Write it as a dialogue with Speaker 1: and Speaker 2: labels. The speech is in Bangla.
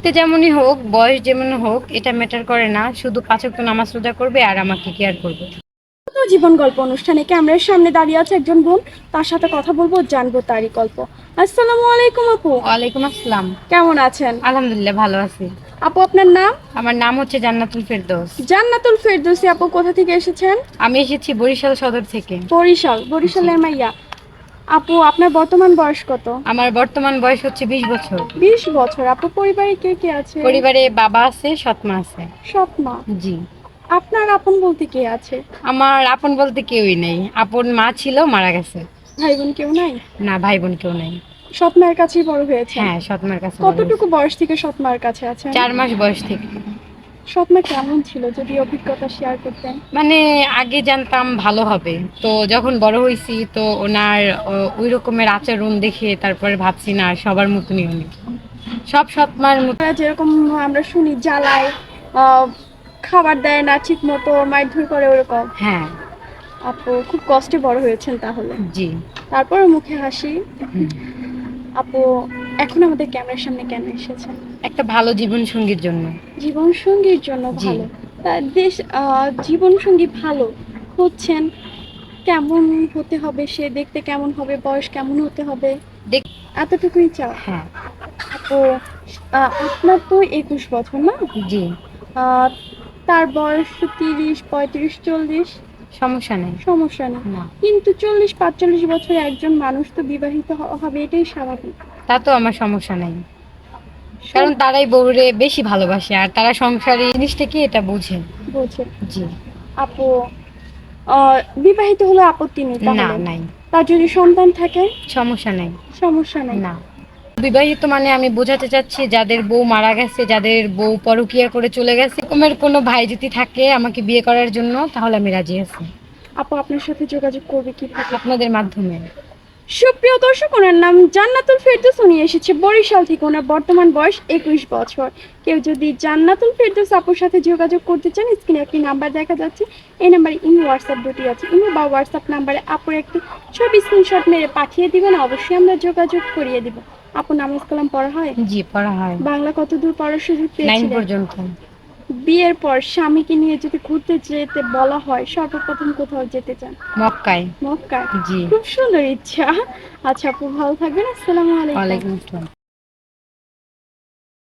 Speaker 1: দেখতে যেমনই হোক, বয়স যেমন হোক, এটা ম্যাটার করে না। শুধু ৫ ওয়াক্ত নামাজ রোজা করবে আর আমাকে কেয়ার করবে।
Speaker 2: তো জীবন গল্প অনুষ্ঠানে ক্যামেরার সামনে দাঁড়িয়ে আছে একজন বোন, তার সাথে কথা বলবো, জানবো তারই গল্প। আসসালামু আলাইকুম আপু,
Speaker 1: ওয়ালাইকুম আসসালাম।
Speaker 2: কেমন আছেন?
Speaker 1: আলহামদুলিল্লাহ, ভালো আছি।
Speaker 2: আপু আপনার নাম?
Speaker 1: আমার নাম হচ্ছে জান্নাতুল ফেরদৌস।
Speaker 2: জান্নাতুল ফেরদৌসী। আপু কোথা থেকে এসেছেন?
Speaker 1: আমি এসেছি বরিশাল সদর থেকে।
Speaker 2: বরিশাল,
Speaker 1: জি।
Speaker 2: বরিশালের মাইয়া। আপু আপনার বর্তমান বয়স কত?
Speaker 1: আমার বর্তমান বয়স হচ্ছে ২০ বছর।
Speaker 2: 20 বছর। আপু পরিবারে কে কে আছে?
Speaker 1: পরিবারে বাবা আছে, সৎ মা আছে।
Speaker 2: সৎ মা।
Speaker 1: জি।
Speaker 2: আপনার আপন বলতে কে আছে?
Speaker 1: আমার আপন বলতে কেউই নেই। আপন মা ছিল, মারা গেছে।
Speaker 2: ভাই বোন কেউ নাই?
Speaker 1: না, ভাই বোন কেউ নেই।
Speaker 2: সৎ মায়ের কাছেই বড় হয়েছেন?
Speaker 1: হ্যাঁ, সৎ মার কাছে বড় হয়েছি।
Speaker 2: কতটুকু বয়স থেকে সৎ মায়ের কাছে আছেন?
Speaker 1: ৪ মাস বয়স থেকে।
Speaker 2: সৎ মা কেমন ছিল, যদি অভিজ্ঞতা শেয়ার করতেন?
Speaker 1: মানে আগে জানতাম ভালো হবে, তো যখন বড় হয়েছি তো ওনার ওই রকমের আচরণ দেখে তারপরে ভাবছি না সবার মতনই উনি, সব সৎমার মতো।
Speaker 2: যেরকম আমরা শুনি জ্বালায়, আহ, খাবার দেয় না ঠিক মতো, মারধর করে, ওরকম?
Speaker 1: হ্যাঁ।
Speaker 2: আপু খুব কষ্টে বড় হয়েছেন তাহলে।
Speaker 1: জি।
Speaker 2: তারপর মুখে হাসি।
Speaker 1: হুম।
Speaker 2: আপু এখন আমাদের ক্যামেরার সামনে কেন এসেছেন?
Speaker 1: একটা ভালো জীবন সঙ্গীর জন্য।
Speaker 2: জীবন সঙ্গীর জন্য?
Speaker 1: জি।
Speaker 2: ভালো। তা জীবন সঙ্গী ভালো হচ্ছেন, কেমন হতে হবে, সে দেখতে কেমন হবে, বয়স কেমন হতে হবে,
Speaker 1: দেখ।
Speaker 2: এতটুকুই চাও?
Speaker 1: হ্যাঁ।
Speaker 2: আপু আপনার তো 21 বছর না?
Speaker 1: জি।
Speaker 2: আহ, তার বয়স 30, 35, 40?
Speaker 1: সমস্যা নেই।
Speaker 2: সমস্যা নেই।
Speaker 1: না।
Speaker 2: কিন্তু 40, 45 বছরে একজন মানুষ তো বিবাহিত হবে, এটাই স্বাভাবিক।
Speaker 1: তা তো আমার সমস্যা নেই, কারণ তারাই বউরে বেশি ভালোবাসে আর তারা সংসারী জিনিসটা কি এটা বুঝে।
Speaker 2: বোঝে।
Speaker 1: জি।
Speaker 2: আপু বিবাহিত হলে আপত্তি নেই
Speaker 1: না,
Speaker 2: তাহলে?
Speaker 1: নাই।
Speaker 2: তার যদি সন্তান থাকে?
Speaker 1: সমস্যা নেই।
Speaker 2: সমস্যা নেই।
Speaker 1: না। বিবাহিত মানে আমি বোঝাতে চাচ্ছি যাদের বউ মারা গেছে, যাদের বউ পরকীয়া করে চলে গেছে, এরকমের কোনো ভাই যদি থাকে আমাকে বিয়ে করার জন্য, তাহলে আমি রাজি আছি।
Speaker 2: আপু আপনার সাথে যোগাযোগ করবে কিভাবে?
Speaker 1: আপনাদের মাধ্যমে।
Speaker 2: সুপ্রিয় দর্শক, ওনার নাম জান্নাতুল ফেরদৌস, উনি এসেছে বরিশাল থেকে, ওনার বর্তমান বয়স 21 বছর। কেউ যদি জান্নাতুল ফেরদৌস আপুর সাথে যোগাযোগ করতে চান, স্ক্রিনে একটি নাম্বার দেখা যাচ্ছে, এই নাম্বারে ইমো হোয়াটসঅ্যাপ দুটি আছে। ইমো বা হোয়াটসঅ্যাপ নাম্বারে আপুর একটি ছবি স্ক্রিনশট মেরে পাঠিয়ে দিবেন, অবশ্যই আমরা যোগাযোগ করিয়ে দিব। আপু নামাজ কালাম পড়া হয়?
Speaker 1: জি, পড়া হয়।
Speaker 2: বাংলা কত দূর পড়ার সুযোগ
Speaker 1: 9
Speaker 2: পেয়েছিলেন?
Speaker 1: পর্যন্ত।
Speaker 2: বিয়ের পর স্বামীকে নিয়ে যদি ঘুরতে যেতে বলা হয়, সর্বপ্রথম কোথাও যেতে চান?
Speaker 1: মক্কায়।
Speaker 2: মক্কায়?
Speaker 1: জি।
Speaker 2: খুব সুন্দর ইচ্ছা। আচ্ছা আপু ভালো থাকবেন, আসসালামু আলাইকুম।
Speaker 1: ওয়ালাইকুম আসসালাম।